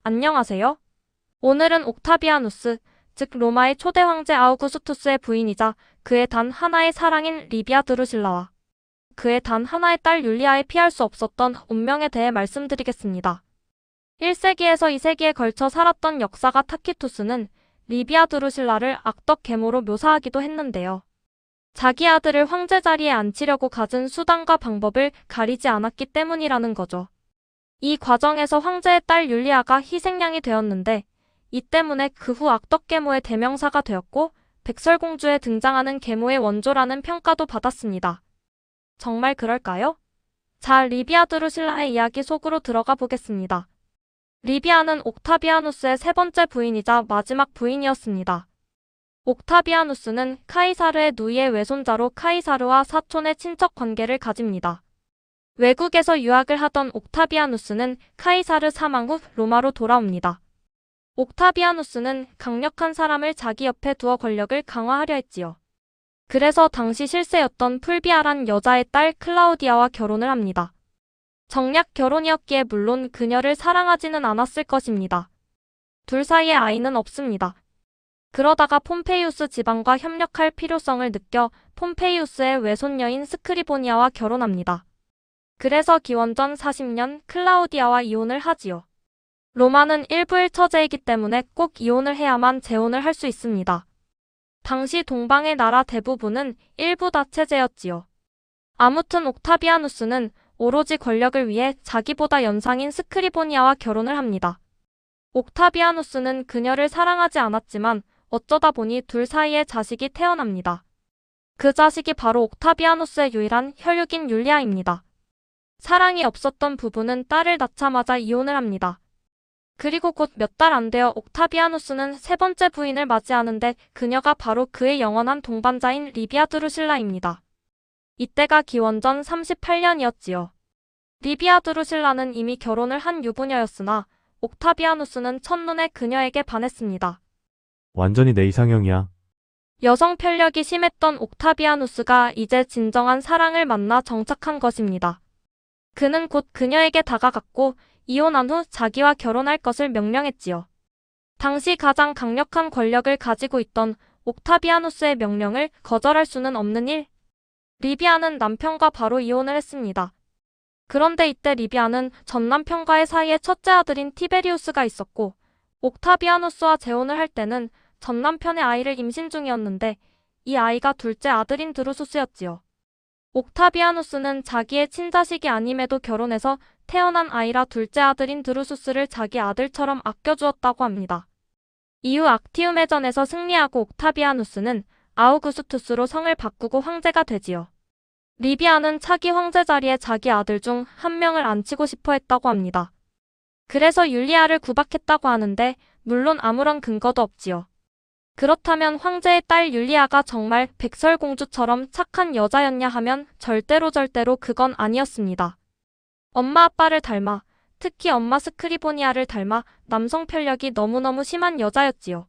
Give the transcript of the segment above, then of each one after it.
안녕하세요. 오늘은 옥타비아누스, 즉 로마의 초대 황제 아우구스투스의 부인이자 그의 단 하나의 사랑인 리비아 드루실라와 그의 단 하나의 딸 율리아에 피할 수 없었던 운명에 대해 말씀드리겠습니다. 1세기에서 2세기에 걸쳐 살았던 역사가 타키투스는 리비아 드루실라를 악덕 계모로 묘사하기도 했는데요. 자기 아들을 황제 자리에 앉히려고 가진 수단과 방법을 가리지 않았기 때문이라는 거죠. 이 과정에서 황제의 딸 율리아가 희생양이 되었는데 이 때문에 그 후 악덕 계모의 대명사가 되었고 백설공주에 등장하는 계모의 원조라는 평가도 받았습니다. 정말 그럴까요? 자, 리비아 드루실라의 이야기 속으로 들어가 보겠습니다. 리비아는 옥타비아누스의 세 번째 부인이자 마지막 부인이었습니다. 옥타비아누스는 카이사르의 누이의 외손자로 카이사르와 사촌의 친척 관계를 가집니다. 외국에서 유학을 하던 옥타비아누스는 카이사르 사망 후 로마로 돌아옵니다. 옥타비아누스는 강력한 사람을 자기 옆에 두어 권력을 강화하려 했지요. 그래서 당시 실세였던 풀비아란 여자의 딸 클라우디아와 결혼을 합니다. 정략 결혼이었기에 물론 그녀를 사랑하지는 않았을 것입니다. 둘 사이에 아이는 없습니다. 그러다가 폼페이우스 지방과 협력할 필요성을 느껴 폼페이우스의 외손녀인 스크리보니아와 결혼합니다. 그래서 기원전 40년 클라우디아와 이혼을 하지요. 로마는 일부일 처제이기 때문에 꼭 이혼을 해야만 재혼을 할 수 있습니다. 당시 동방의 나라 대부분은 일부 다체제였지요. 아무튼 옥타비아누스는 오로지 권력을 위해 자기보다 연상인 스크리보니아와 결혼을 합니다. 옥타비아누스는 그녀를 사랑하지 않았지만 어쩌다 보니 둘 사이에 자식이 태어납니다. 그 자식이 바로 옥타비아누스의 유일한 혈육인 율리아입니다. 사랑이 없었던 부부는 딸을 낳자마자 이혼을 합니다. 그리고 곧 몇 달 안 되어 옥타비아누스는 세 번째 부인을 맞이하는데 그녀가 바로 그의 영원한 동반자인 리비아 드루실라입니다. 이때가 기원전 38년이었지요. 리비아 드루실라는 이미 결혼을 한 유부녀였으나 옥타비아누스는 첫눈에 그녀에게 반했습니다. 완전히 내 이상형이야. 여성 편력이 심했던 옥타비아누스가 이제 진정한 사랑을 만나 정착한 것입니다. 그는 곧 그녀에게 다가갔고 이혼한 후 자기와 결혼할 것을 명령했지요. 당시 가장 강력한 권력을 가지고 있던 옥타비아누스의 명령을 거절할 수는 없는 일. 리비아는 남편과 바로 이혼을 했습니다. 그런데 이때 리비아는 전 남편과의 사이에 첫째 아들인 티베리우스가 있었고 옥타비아누스와 재혼을 할 때는 전 남편의 아이를 임신 중이었는데 이 아이가 둘째 아들인 드루수스였지요. 옥타비아누스는 자기의 친자식이 아님에도 결혼해서 태어난 아이라 둘째 아들인 드루수스를 자기 아들처럼 아껴주었다고 합니다. 이후 악티움의 전에서 승리하고 옥타비아누스는 아우구스투스로 성을 바꾸고 황제가 되지요. 리비아는 차기 황제 자리에 자기 아들 중 한 명을 앉히고 싶어 했다고 합니다. 그래서 율리아를 구박했다고 하는데 물론 아무런 근거도 없지요. 그렇다면 황제의 딸 율리아가 정말 백설공주처럼 착한 여자였냐 하면 절대로 그건 아니었습니다. 엄마 아빠를 닮아, 특히 엄마 스크리보니아를 닮아 남성 편력이 너무너무 심한 여자였지요.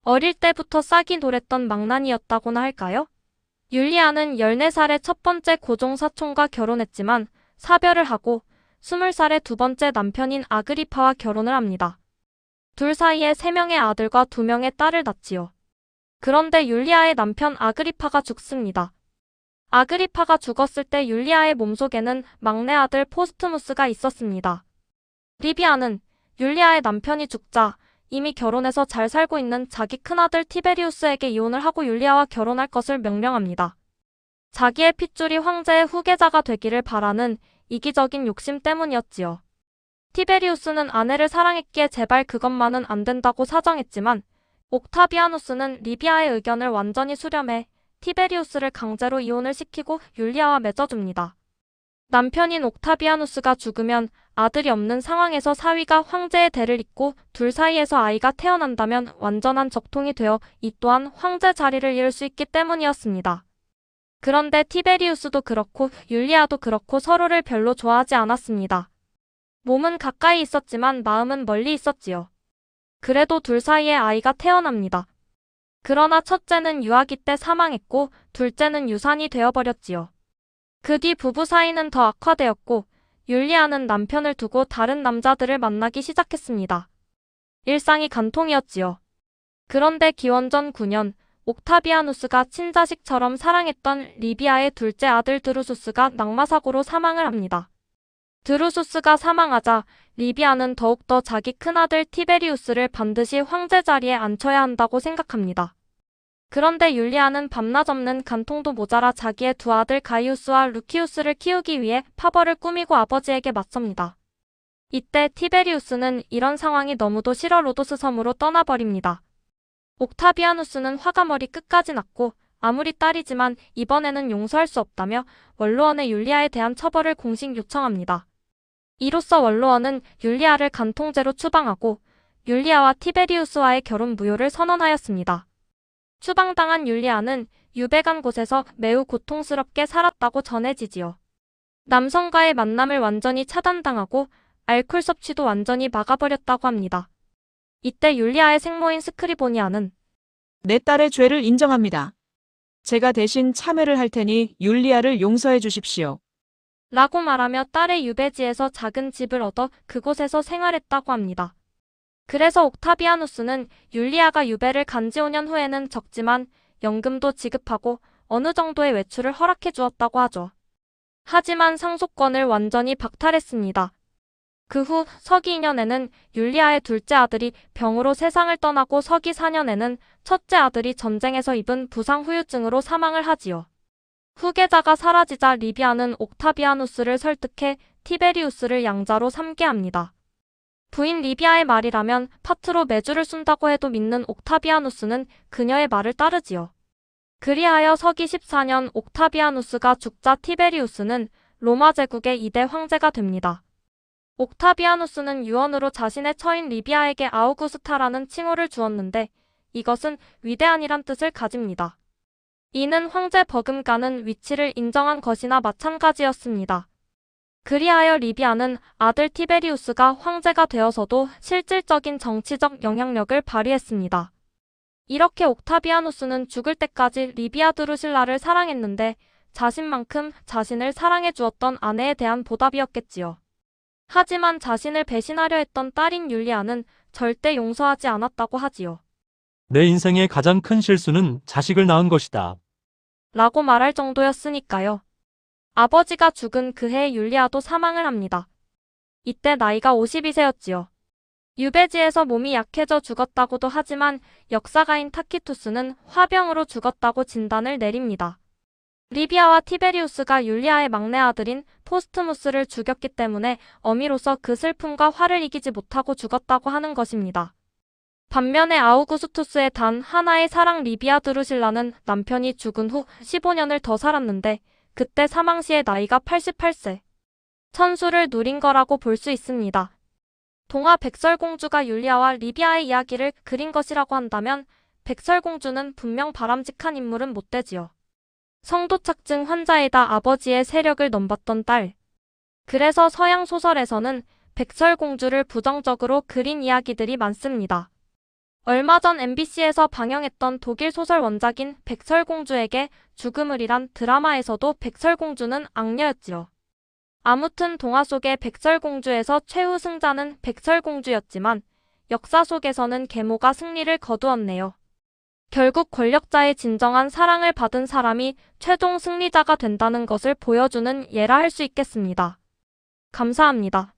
어릴 때부터 싹이 노랬던 망나니였다고나 할까요? 율리아는 14살에 첫 번째 고종 사촌과 결혼했지만 사별을 하고 20살에 두 번째 남편인 아그리파와 결혼을 합니다. 둘 사이에 3명의 아들과 2명의 딸을 낳지요. 그런데 율리아의 남편 아그리파가 죽습니다. 아그리파가 죽었을 때 율리아의 몸속에는 막내 아들 포스트무스가 있었습니다. 리비아는 율리아의 남편이 죽자 이미 결혼해서 잘 살고 있는 자기 큰아들 티베리우스에게 이혼을 하고 율리아와 결혼할 것을 명령합니다. 자기의 핏줄이 황제의 후계자가 되기를 바라는 이기적인 욕심 때문이었지요. 티베리우스는 아내를 사랑했기에 제발 그것만은 안 된다고 사정했지만 옥타비아누스는 리비아의 의견을 완전히 수렴해 티베리우스를 강제로 이혼을 시키고 율리아와 맺어줍니다. 남편인 옥타비아누스가 죽으면 아들이 없는 상황에서 사위가 황제의 대를 잇고 둘 사이에서 아이가 태어난다면 완전한 적통이 되어 이 또한 황제 자리를 이을 수 있기 때문이었습니다. 그런데 티베리우스도 그렇고 율리아도 그렇고 서로를 별로 좋아하지 않았습니다. 몸은 가까이 있었지만 마음은 멀리 있었지요. 그래도 둘 사이에 아이가 태어납니다. 그러나 첫째는 유아기 때 사망했고 둘째는 유산이 되어버렸지요. 그 뒤 부부 사이는 더 악화되었고 율리아는 남편을 두고 다른 남자들을 만나기 시작했습니다. 일상이 간통이었지요. 그런데 기원전 9년 옥타비아누스가 친자식처럼 사랑했던 리비아의 둘째 아들 드루수스가 낙마사고로 사망을 합니다. 드루수스가 사망하자 리비아는 더욱더 자기 큰아들 티베리우스를 반드시 황제 자리에 앉혀야 한다고 생각합니다. 그런데 율리아는 밤낮 없는 간통도 모자라 자기의 두 아들 가이우스와 루키우스를 키우기 위해 파벌을 꾸미고 아버지에게 맞섭니다. 이때 티베리우스는 이런 상황이 너무도 싫어 로도스 섬으로 떠나버립니다. 옥타비아누스는 화가 머리 끝까지 났고 아무리 딸이지만 이번에는 용서할 수 없다며 원로원에 율리아에 대한 처벌을 공식 요청합니다. 이로써 원로원은 율리아를 간통죄로 추방하고 율리아와 티베리우스와의 결혼 무효를 선언하였습니다. 추방당한 율리아는 유배간 곳에서 매우 고통스럽게 살았다고 전해지지요. 남성과의 만남을 완전히 차단당하고 알코올 섭취도 완전히 막아버렸다고 합니다. 이때 율리아의 생모인 스크리보니아는 내 딸의 죄를 인정합니다. 제가 대신 참회를 할 테니 율리아를 용서해 주십시오. 라고 말하며 딸의 유배지에서 작은 집을 얻어 그곳에서 생활했다고 합니다. 그래서 옥타비아누스는 율리아가 유배를 간 지 5년 후에는 적지만 연금도 지급하고 어느 정도의 외출을 허락해 주었다고 하죠. 하지만 상속권을 완전히 박탈했습니다. 그 후 서기 2년에는 율리아의 둘째 아들이 병으로 세상을 떠나고 서기 4년에는 첫째 아들이 전쟁에서 입은 부상 후유증으로 사망을 하지요. 후계자가 사라지자 리비아는 옥타비아누스를 설득해 티베리우스를 양자로 삼게 합니다. 부인 리비아의 말이라면 파트로 메주를 쏜다고 해도 믿는 옥타비아누스는 그녀의 말을 따르지요. 그리하여 서기 14년 옥타비아누스가 죽자 티베리우스는 로마 제국의 2대 황제가 됩니다. 옥타비아누스는 유언으로 자신의 처인 리비아에게 아우구스타라는 칭호를 주었는데 이것은 위대한이란 뜻을 가집니다. 이는 황제 버금가는 위치를 인정한 것이나 마찬가지였습니다. 그리하여 리비아는 아들 티베리우스가 황제가 되어서도 실질적인 정치적 영향력을 발휘했습니다. 이렇게 옥타비아누스는 죽을 때까지 리비아 드루실라를 사랑했는데 자신만큼 자신을 사랑해 주었던 아내에 대한 보답이었겠지요. 하지만 자신을 배신하려 했던 딸인 율리아는 절대 용서하지 않았다고 하지요. 내 인생의 가장 큰 실수는 자식을 낳은 것이다. 라고 말할 정도였으니까요. 아버지가 죽은 그해 율리아도 사망을 합니다. 이때 나이가 52세였지요. 유배지에서 몸이 약해져 죽었다고도 하지만 역사가인 타키투스는 화병으로 죽었다고 진단을 내립니다. 리비아와 티베리우스가 율리아의 막내 아들인 포스트무스를 죽였기 때문에 어미로서 그 슬픔과 화를 이기지 못하고 죽었다고 하는 것입니다. 반면에 아우구스투스의 단 하나의 사랑 리비아 드루실라는 남편이 죽은 후 15년을 더 살았는데 그때 사망 시의 나이가 88세. 천수를 누린 거라고 볼 수 있습니다. 동화 백설공주가 율리아와 리비아의 이야기를 그린 것이라고 한다면 백설공주는 분명 바람직한 인물은 못 되지요. 성도착증 환자에다 아버지의 세력을 넘봤던 딸. 그래서 서양 소설에서는 백설공주를 부정적으로 그린 이야기들이 많습니다. 얼마 전 MBC에서 방영했던 독일 소설 원작인 백설공주에게 죽음을이란 드라마에서도 백설공주는 악녀였지요. 아무튼 동화 속의 백설공주에서 최후 승자는 백설공주였지만 역사 속에서는 계모가 승리를 거두었네요. 결국 권력자의 진정한 사랑을 받은 사람이 최종 승리자가 된다는 것을 보여주는 예라 할 수 있겠습니다. 감사합니다.